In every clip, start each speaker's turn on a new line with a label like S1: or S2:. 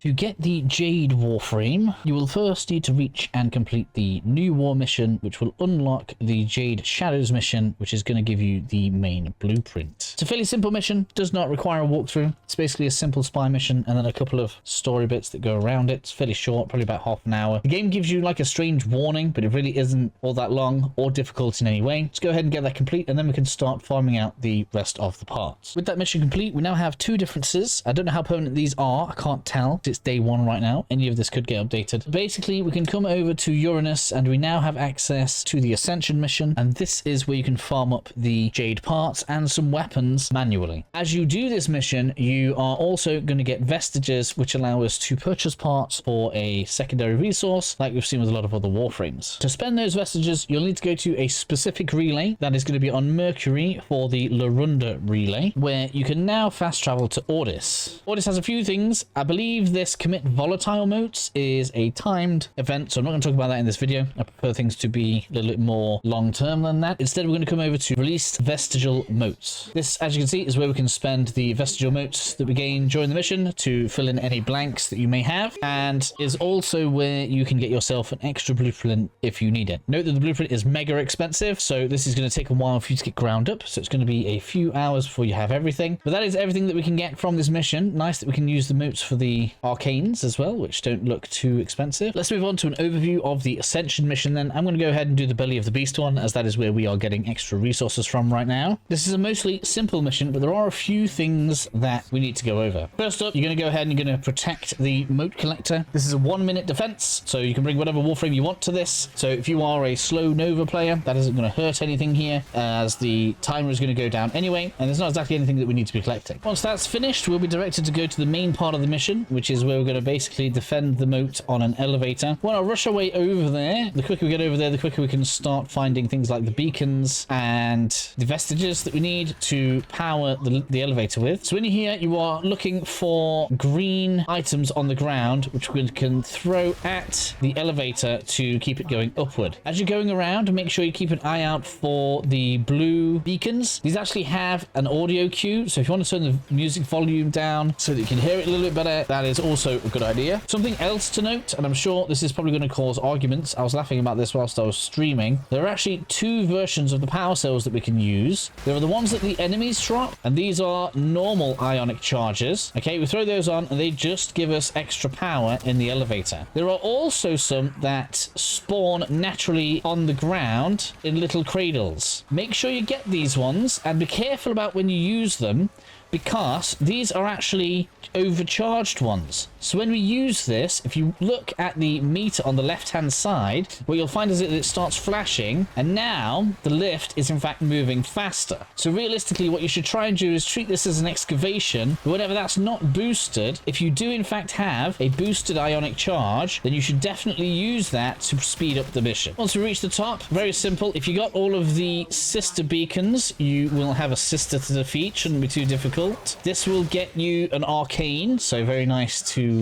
S1: To get the Jade Warframe, you will first need to reach and complete the New War mission, which will unlock the Jade Shadows mission, which is going to give you the main blueprint. It's a fairly simple mission, does not require a walkthrough. It's basically a simple spy mission and then a couple of story bits that go around it. It's fairly short, probably about half an hour. The game gives you like a strange warning, but it really isn't all that long or difficult in any way. Let's go ahead and get that complete, and then we can start farming out the rest of the parts. With that mission complete, we now have two differences. I don't know how permanent these are. I can't tell. It's day one right now. Any of this could get updated. Basically, we can come over to Uranus, and we now have access to the Ascension mission, and this is where you can farm up the Jade parts and some weapons manually. As you do this mission, you are also going to get vestiges, which allow us to purchase parts for a secondary resource, like we've seen with a lot of other Warframes. To spend those vestiges, you'll need to go to a specific relay that is going to be on Mercury for the Larunda relay, where you can now fast travel to Ordis. Ordis has a few things. I believe this commit volatile motes is a timed event, so I'm not going to talk about that in this video. I prefer things to be a little bit more long-term than that. Instead, we're going to come over to released vestigial motes. This, as you can see, is where we can spend the vestigial motes that we gain during the mission to fill in any blanks that you may have, and is also where you can get yourself an extra blueprint if you need it. Note that the blueprint is mega expensive, so this is going to take a while for you to get ground up, so it's going to be a few hours before you have everything. But that is everything that we can get from this mission. Nice that we can use the motes for the arcanes as well, which don't look too expensive. Let's move on to an overview of the Ascension mission then. I'm going to go ahead and do the Belly of the Beast one, as that is where we are getting extra resources from right now. This is a mostly simple mission, but there are a few things that we need to go over. First up, you're going to go ahead and you're going to protect the mote collector. This is a 1-minute defense, so you can bring whatever Warframe you want to this. So if you are a slow Nova player, that isn't going to hurt anything here, as the timer is going to go down anyway, and there's not exactly anything that we need to be collecting. Once that's finished, we'll be directed to go to the main part of the mission, which is where we're going to basically defend the moat on an elevator. We want to rush our way over there. The quicker we get over there, the quicker we can start finding things like the beacons and the vestiges that we need to power the elevator with. So when you're here, you are looking for green items on the ground, which we can throw at the elevator to keep it going upward. As you're going around, make sure you keep an eye out for the blue beacons. These actually have an audio cue, so if you want to turn the music volume down so that you can hear it a little bit better, that is also a good idea. Something else to note, and I'm sure this is probably going to cause arguments. I was laughing about this whilst I was streaming. There are actually two versions of the power cells that we can use. There are the ones that the enemies drop, and these are normal ionic charges. Okay, we throw those on and they just give us extra power in the elevator. There are also some that spawn naturally on the ground in little cradles. Make sure you get these ones and be careful about when you use them, because these are actually overcharged ones. So when we use this, if you look at the meter on the left hand side, what you'll find is that it starts flashing, and now the lift is in fact moving faster. So realistically, what you should try and do is treat this as an excavation. But whenever that's not boosted, if you do in fact have a boosted ionic charge, then you should definitely use that to speed up the mission. Once we reach the top, very simple. If you got all of the sister beacons, you will have a sister to defeat. Shouldn't be too difficult. This will get you an arcane, so very nice to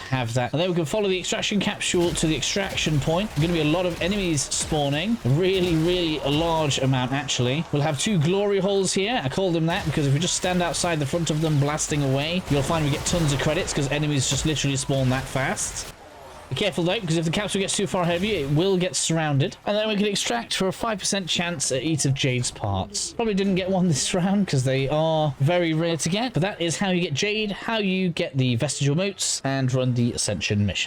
S1: have that. And then we can follow the extraction capsule to the extraction point. There's going to be a lot of enemies spawning, really a large amount actually. We'll have two glory holes here. I call them that because if we just stand outside the front of them blasting away, you'll find we get tons of credits because enemies just literally spawn that fast. Be careful though, because if the capsule gets too far ahead of you, it will get surrounded. And then we can extract for a 5% chance at each of Jade's parts. Probably didn't get one this round because they are very rare to get, but that is how you get Jade, how you get the vestigial motes, and run the Ascension mission.